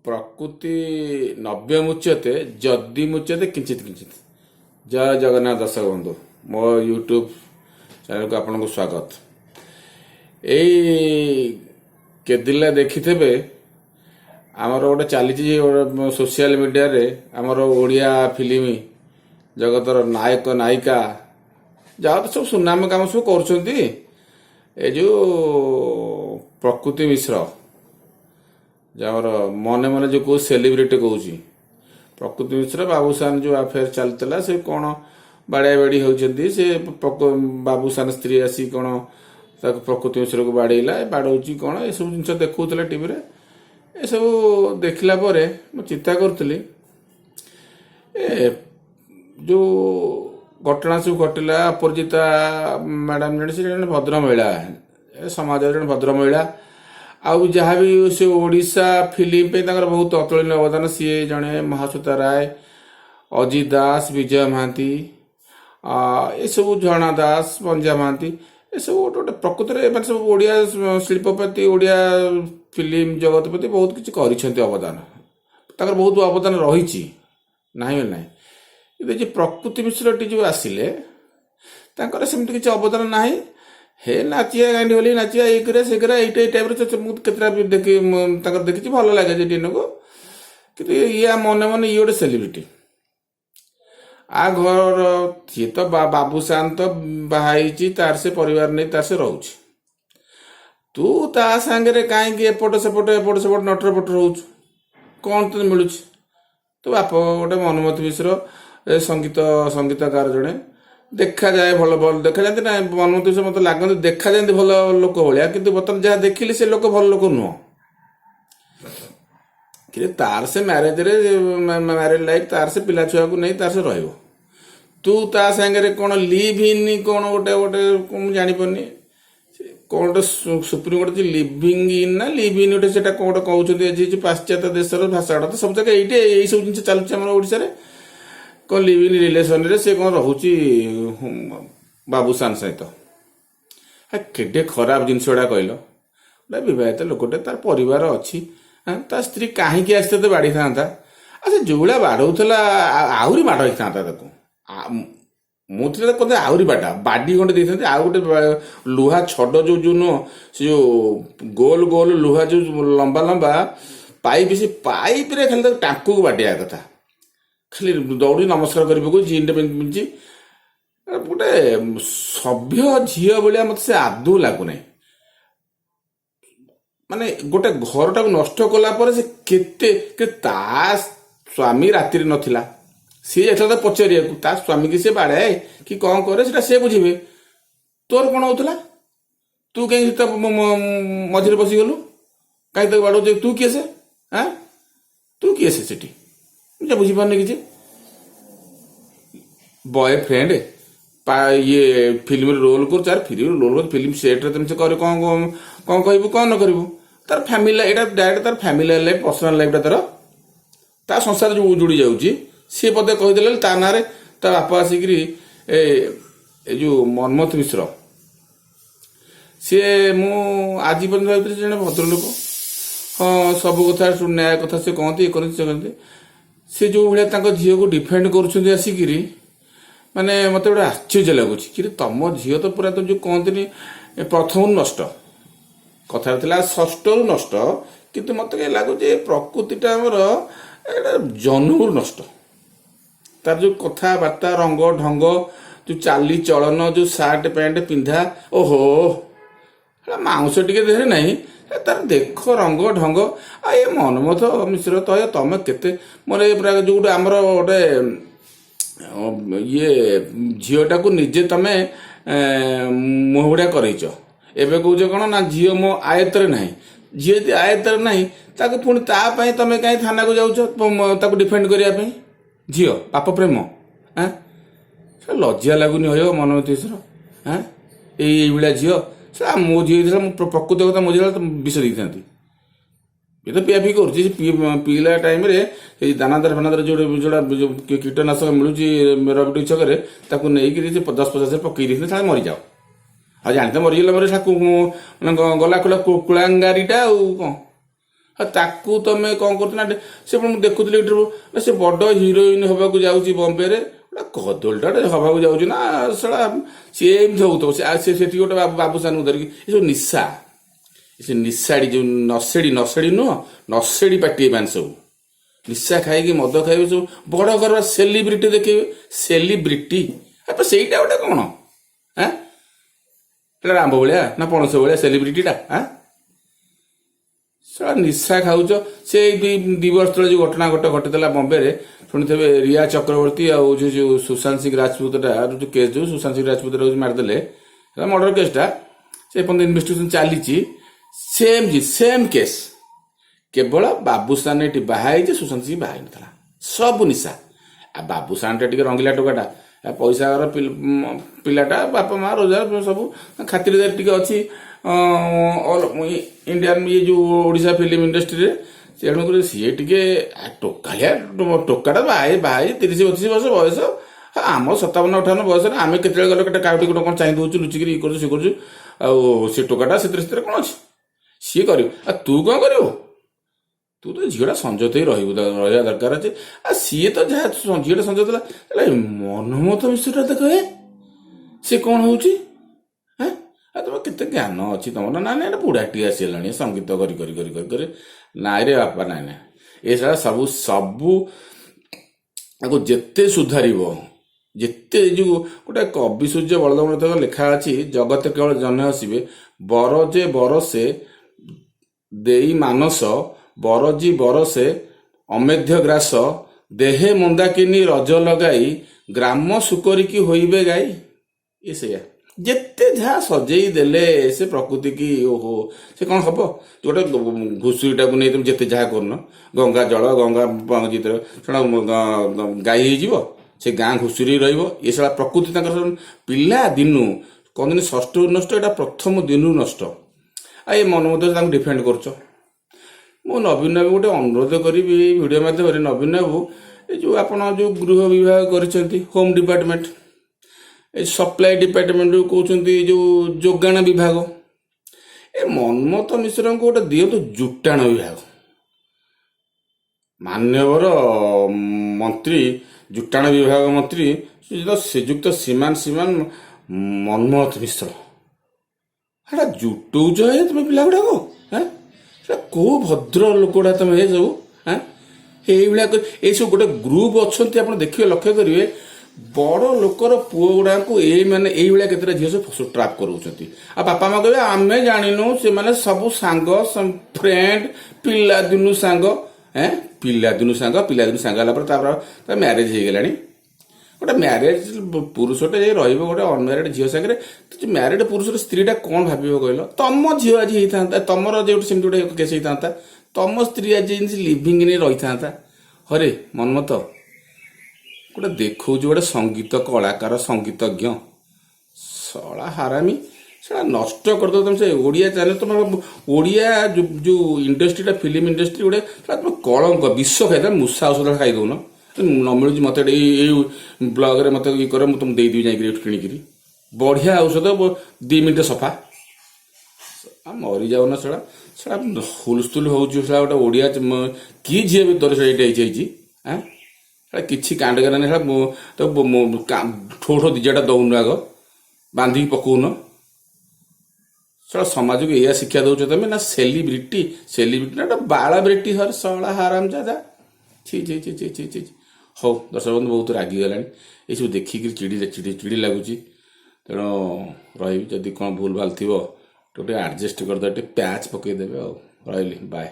प्रकृति नव्य मुच्यते जदि मुच्यते किंचित किंचित। जय जगन्नाथ दर्शक बंधु, मो यूट्यूब चैनल को आपको स्वागत। यही केदिला देखिथे आमर गोटे चली सोशल मीडिया रे आमर ओडिया फिल्म जगतर नायक नायिका जहाँ तो सब सुनाम कम सब कर जो प्रकृति मिश्र जर मन मन जो कौ सेलिब्रिटी कौन प्रकृति मिश्र बाबूसान जो अफेयर चलता से कौन बाड़िया बाड़ी होती से बाबूसान स्त्री आसी कौन प्रकृति मिश्र को बाड़ेला बाड़ौ कौन ये सब जिन देखा टीवी रे ये सब देखला चिंता करी जो घटना सब घटला अपराजिता मैडम जन से भद्र महिला समाज जन भद्र महिला आउ जहाँ भी से ओडिशा फिल्म पे बहुत अतुलनीय अवदान सी जड़े महाश्वेता राय, अजित दास, विजय महांती ये सब झरणा दास, पंजा महांती ये सब गोटे प्रकृत में सब ओडिया शिल्पपति ओडिया फिल्म जगत प्रति बहुत किसी कर अवदान बहुत अवदान रही ना प्रकृति मिश्र टी जो आसिले सेमती किसी अवदान ना हे नाचिया गांडी होली नाचिया ये करे से करे ये टाइप केतरा देखी भल लगे टीन को कि या मन मन ये गोटे सेलिब्रिटी आ घर सी तो बाबूसान तो बाहर तार से परिवार नहीं तार से रोच तू ता सांगे कहीं एपट सेपट नटर पटर हो कौन तो मिलूँ तो बाप गोटे मनमोहन मिश्र संगीतकार जड़े देखा जाए भल भल देखा जाती ना मनमोहन मिश्र मत लगते देखा जाती भल लोक भाया कि बर्तमान जहाँ देखिली से लोक भल लोक नुह कि तार से मैरेज मैरिज लाइफ तार से पिला छुआ को नहीं तार से रही तू ता सांगे कौन लिव इन कौन गोटे गोटे जापारे कौन गोटे सुप्रीम कोर्ट लिविंग इन ना लिव इन गोटे से कौन गोटे कहते पाश्चात्य देशर भाषाटा तो सब जगह ये सब जिन चलुचे आम ओडिशा रे कौन लिव इन रिलेसन रे से कौन रोचे बाबूसान सहित केटे खराब जिनस गुड़ा कहल बहुत लोकटे तार परिवार अच्छी ता स्त्री कहीं आसते तो बाड़ी था अच्छा जो भाया बाड़ौला आहरी माड़ होता मुझे कहते आहरी बाटा बाडी खंडे देते आउ गोटे लुहा छड़ जो नुह से जो गोल गोल लुहा जो लंबा लंबा पाइप से पाइप रे खाली टाँकू को बाटिया कथा खाली दौड़ी नमस्कार कर जीनटे पिंधि गोटे सभ्य झील भाया मत से आदौ लगुना माने गोटे घर टाक नष्ट कला से केते ता स्वामी राति नथिला सी जाता पचार ता स्वामी की सी बाड़े कि कौन करे से बुझे तोर कौन होता तू कहीं मझे बसीगलु कहीं बाड़ तू किए से हाँ तू किए से मुझे बुझीपार किसी बॉयफ्रेंड ये फिल्म रोल कर चार फिल्म रोल कर फिल्म सेट तुम से कर कौन कौन कहबू कौन न करू तार फैमिली एटा डायरेक्ट तार फैमिली लाइफ पर्सनल लाइफ तार ता संसार जो जोड़ी जाऊँगी सी पदे कहीदे ता ना ता बापा आसिक जो मनमोहन मिश्र सी मु आज पर्यटन भाई जन भद्रलोक हाँ सब कथा न्याय कथा से कहते कहते सी जो भाया झील को डिफेंड कर आसिक माने मत गोटे आश्चर्य लगुच कि तुम झील तो पूरा तो जो कहते प्रथम नष्ट कथा षष्ठ रु नष्ट किंतु मत कहीं लगुच प्रकृतिटा आमर जन्मरू नष्ट तार जो कथबार्ता रंग ढंग जो चाली चलन जो सार्ट पैंट पिंधा ओहो मांस टे देहरे नहीं तार देख रंग ढंग आ ये मनमोहन मिश्र तो तुम केते मोर पूरा जो गोटे आमर गोटे ये झीलटा को निजे तमें मुहूड़ा करच एवं कौच कौन ना झील मो आयतर ना झील आयतर ना पुणी तापाई तुम कहीं थाना को जाऊच डिफेंड करने झील पाप प्रेम हाँ लज्जा लगुनि हो मनमोहन मिश्र हाँ ये झील से मो झील प्रकृत कथा मो झील विष देता ये तो पिया पी कर पीला टाइम दानादार फानादार जो कीटनाशक मिलूँ रबी छक नहीं 10-50 पकई देते मरी जाओ हाँ जानते मरीगला गला खोला कुलांगारीटा कौन ଆଉ ତାକୁ ତମେ କ'ଣ କରୁଛ ନା ସେ ମୁଁ ଦେଖୁଥିଲି ଏଠି ସେ ବଡ଼ ହିରୋଇନ୍ ହେବାକୁ ଯାଉଛି ବମ୍ବେରେ, ଗୋଟେ କଦଳୀଟା ହେବାକୁ ଯାଉଛି ନା ସେଟା ସିଏ ଏମିତି ହଉଥିବ। ସେ ସେଠି ଗୋଟେ ବାବୁସାନକୁ ଧରିକି ଏସବୁ ନିଶା, ସେ ନିଶାଡ଼ି ଯେଉଁ ନଶେଡ଼ି ନୁହଁ, ନଶେଡ଼ି ପାଟି ଏମାନେ ସବୁ ନିଶା ଖାଇକି ମଦ ଖାଇବେ, ସବୁ ବଡ଼ ଘର ସେଲିବ୍ରିଟି ଦେଖେଇବେ। ସେଲିବ୍ରିଟି ସେଇଟା ଗୋଟେ କ'ଣ? ଏଟା ଆମ୍ବ ଭଳିଆ ନା ପଣସ ଭଳିଆ ସେଲିବ୍ରିଟିଟା? ସେଟା ନିଶା ଖାଉଛ। ସେ ଦି ବର୍ଷ ତଳେ ଯେଉଁ ଘଟଣା ଘଟିଥିଲା ବମ୍ବେରେ, ଶୁଣିଥିବେ, ରିୟା ଚକ୍ରବର୍ତ୍ତୀ ଆଉ ଯେଉଁ ସୁଶାନ୍ତ ସିଂ ରାଜପୁତଟା ଯେଉଁ କେସ୍, ଯେଉଁ ସୁଶାନ୍ତ ସିଂ ରାଜପୁତ ମାରିଦେଲେ ମର୍ଡର କେସ୍ଟା, ସେ ପର୍ଯ୍ୟନ୍ତ ଇନଭେଷ୍ଟିଗେସନ ଚାଲିଛି। ସେମ୍ କେସ୍, କେବଳ ବାବୁସାନ ଏଠି ବାହା ହେଇଛି, ସୁଶାନ୍ତ ସିଂ ବାହା ହେଇନଥିଲା। ସବୁ ନିଶା। ଆଉ ବାବୁସାନଟା ଟିକେ ରଙ୍ଗିଲା ଟୋକାଟା, ପଇସାର ପିଲାଟା, ବାପା ମା ରୋଜଗାର ସବୁ ଖାତିରଦାରୀ ଟିକେ ଅଛି ଇଣ୍ଡିଆନ ଯେଉଁ ଓଡ଼ିଶା ଫିଲ୍ମ ଇଣ୍ଡଷ୍ଟ୍ରିରେ। ତେଣୁକରି ସିଏ ଟିକେ ଟୋକାଟା ବାହା ହେଇ 30-32 ବର୍ଷ ବୟସ। ଆମ 57-58 ବୟସରେ ଆମେ କେତେବେଳେ ଗଲେ କେତେ କାଉଟି ଗୋଟେ କ'ଣ ଚାହିଁ ଦେଉଛୁ, ଲୁଚିକିରି ଇଏ କରୁଛୁ, ସିଏ କରୁଛୁ। ଆଉ ସେ ଟୋକାଟା ସେଥିରେ କ'ଣ ଅଛି? ସିଏ କରିବ। ଆଉ ତୁ କ'ଣ କରିବୁ? ତୁ ତ ଝିଅଟା ସଂଯତ ହେଇ ରହିବା ଦରକାର ଅଛି। ଆଉ ସିଏ ତ ଯାହା ଝିଅଟା ସଂଯତ ହେଲା, ମନମୋତ ମିଶ୍ରଟା ଦେଖ, ସେ କ'ଣ ହଉଛି? ଆଉ ତମର କେତେ ଜ୍ଞାନ ଅଛି ତମର? ନା ଏଟା ବୁଢ଼ାଟିଏ ଆସିଗଲାଣି ସଙ୍ଗୀତ କରି କରି କରି କରି କରି। ନାଇଁ ରେ ବାପା, ନାଇଁ ଏସବୁ ସବୁ ତାକୁ ଯେତେ ସୁଧାରିବ, ଯେତେ ଯେଉଁ ଗୋଟେ କବି ସୂର୍ଯ୍ୟ ବଳଦେବ ଲେଖା ଅଛି, ଜଗତ କେବଳ ଜନ ହସିବେ ବର ଯେ ବରସେ ଦେଇ ମାନସ, ବରଜି ବରସେ ଅମେଧ୍ୟ ଗ୍ରାସ, ଦେହେ ମନ୍ଦାକିନୀ ରଜ ଲଗାଇ, ଗ୍ରାମ ସୁକରିକି ହୋଇବେ ଗାଇ। ସେଇଆ ଯେତେ ଯାହା ସଜେଇ ଦେଲେ ସେ ପ୍ରକୃତି କି, ଓହୋ, ସେ କ'ଣ ହବ? ଗୋଟେ ଘୁଷୁରୀଟାକୁ ନେଇ ତମେ ଯେତେ ଯାହା କରୁନ, ଗଙ୍ଗା ଜଳ, ଗଙ୍ଗା ଜିତରେ ସେଟା ଗାଈ ହେଇଯିବ, ସେ ଗାଁ ଘୁଷୁରୀ ରହିବ। ଏ ସେଟା ପ୍ରକୃତି ତାଙ୍କର ପିଲା ଦିନୁ କହନ୍ତିନି ଷଷ୍ଠରୁ ନଷ୍ଟ, ଏଇଟା ପ୍ରଥମ ଦିନରୁ ନଷ୍ଟ। ଆଉ ଏ ମନ ମଧ୍ୟ ତାଙ୍କୁ ଡିଫେଣ୍ଡ କରୁଛ। ମୁଁ ନବୀନ ବାବୁ ଗୋଟେ ଅନୁରୋଧ କରିବି ଏଇ ଭିଡ଼ିଓ ମାଧ୍ୟମରେ। ନବୀନ ବାବୁ, ଏ ଯେଉଁ ଆପଣ ଯେଉଁ ଗୃହ ବିଭାଗ କରିଛନ୍ତି, ହୋମ୍ ଡିପାର୍ଟମେଣ୍ଟ, ଏ ସପ୍ଲାଇ ଡିପାର୍ଟମେଣ୍ଟ କହୁଛନ୍ତି ଯେଉଁ ଯୋଗାଣ ବିଭାଗ, ଏ ମନ୍ମଥ ମିଶ୍ରଙ୍କୁ ଗୋଟେ ଦିଅନ୍ତୁ ଜୁଟାଣ ବିଭାଗ। ମାନ୍ୟବର ମନ୍ତ୍ରୀ, ଜୁଟାଣ ବିଭାଗ ମନ୍ତ୍ରୀ ଶ୍ରୀଯୁକ୍ତ ସୀମାନ ମନ୍ମଥ ମିଶ୍ର। ସେଟା ଜୁଟଉଛ ତମେ ପିଲା ଗୁଡ଼ାକ? ସେଟା କୋଉ ଭଦ୍ର ଲୋକଗୁଡ଼ା ତମେ ସବୁ? ଏଇଭଳିଆ ଏଇସବୁ ଗୋଟେ ଗ୍ରୁପ ଅଛନ୍ତି, ଆପଣ ଦେଖିବେ, ଲକ୍ଷ୍ୟ କରିବେ, ବଡ଼ ଲୋକର ପୁଅ ଗୁଡ଼ାକୁ ଏଇଭଳିଆ କେତେଟା ଝିଅ ସବୁ ଟ୍ରାପ୍ କରାଉଛନ୍ତି। ଆଉ ବାପା ମା କହିବେ ଆମେ ଜାଣିନୁ, ସେମାନେ ସବୁ ସାଙ୍ଗ, ଫ୍ରେଣ୍ଡ, ପିଲାଦିନୁ ସାଙ୍ଗ। ପିଲାଦିନୁ ସାଙ୍ଗ ହେଲା ପରେ ତାପରେ ମ୍ୟାରେଜ ହେଇଗଲାଣି। ଗୋଟେ ମ୍ୟାରେଜ ପୁରୁଷଟେ ଯାଇ ରହିବ ଗୋଟେ ଅନମ୍ୟାରେଡ ଝିଅ ସାଙ୍ଗରେ, ମ୍ୟାରେଡ ପୁରୁଷର ସ୍ତ୍ରୀଟା କ'ଣ ଭାବିବ କହିଲ? ତମ ଝିଅ ଆଜି ହେଇଥାନ୍ତା, ତମର ଯୋଉଠି ସେମିତି ଗୋଟେ କେସ୍ ହେଇଥାନ୍ତା, ତମ ସ୍ତ୍ରୀ ଆଜି ଯେମିତି ଲିଭିଙ୍ଗରେ ରହିଥାନ୍ତା। ହରେ ମନ୍ମଥ, ଗୋଟେ ଦେଖଉଛି ଗୋଟେ ସଙ୍ଗୀତ କଳାକାର, ସଙ୍ଗୀତଜ୍ଞ, ଶଳା ହାରାମି, ସେଟା ନଷ୍ଟ କରିଦେବ ତମେ। ସେ ଓଡ଼ିଆ ଚ୍ୟାନେଲ, ତମର ଓଡ଼ିଆ ଯେଉଁ ଇଣ୍ଡଷ୍ଟ୍ରିଟା, ଫିଲ୍ମ ଇଣ୍ଡଷ୍ଟ୍ରି ଗୋଟେ ତମେ କଳଙ୍କ, ବିଷ ଖାଇଦେବ। ମୂଷା ଔଷଧ ଖାଇଦେଉନ, ନ ମିଳୁଛି ମୋତେ ଏଇ ବ୍ଲଗରେ ମୋତେ ଇଏ କରେ, ମୁଁ ତୁମକୁ ଦେଇଦେବି ଯାଇକିରି ଏଠୁ କିଣିକିରି। ବଢ଼ିଆ ଔଷଧ, 2 ମିନିଟ୍ ସଫା। ମରିଯାଉନ ସେଟା ହୁଲସ୍ତୁଲ ହେଉଛି। ସେଟା ଗୋଟେ ଓଡ଼ିଆ କି ଝିଅ ଭିତରେ ସେଇଟା ହେଇଛି? ସେଟା କିଛି କାଣ୍ଡ କଲାନି। ସେଟା ଠୋ ଠୋ ଦିଜାଟା ଦଉନ, ଆଗ ବାନ୍ଧିକି ପକଉନ। ସେଟା ସମାଜକୁ ଏଇଆ ଶିକ୍ଷା ଦଉଛ ତମେ? ନା ସେଲିବ୍ରିଟି ନା ଗୋଟେ ବାଳବ୍ରିଟି, ଶଳା ହାରାମ ଜାଦା। ଛି। ହଉ ଦର୍ଶକ ବନ୍ଧୁ, ବହୁତ ରାଗିଗଲାଣି ଏଇସବୁ ଦେଖିକିରି, ଚିଡ଼ି ଲାଗୁଛି। ତେଣୁ ରହିବି, ଯଦି କ'ଣ ଭୁଲ ଭାଲ ଥିବ ଟିକେ ଆଡ଼ଜଷ୍ଟ କରିଦେବେ, ଟିକେ ପ୍ୟାଚ୍ ପକେଇଦେବେ। ଆଉ ରହିଲି, ବାଏ।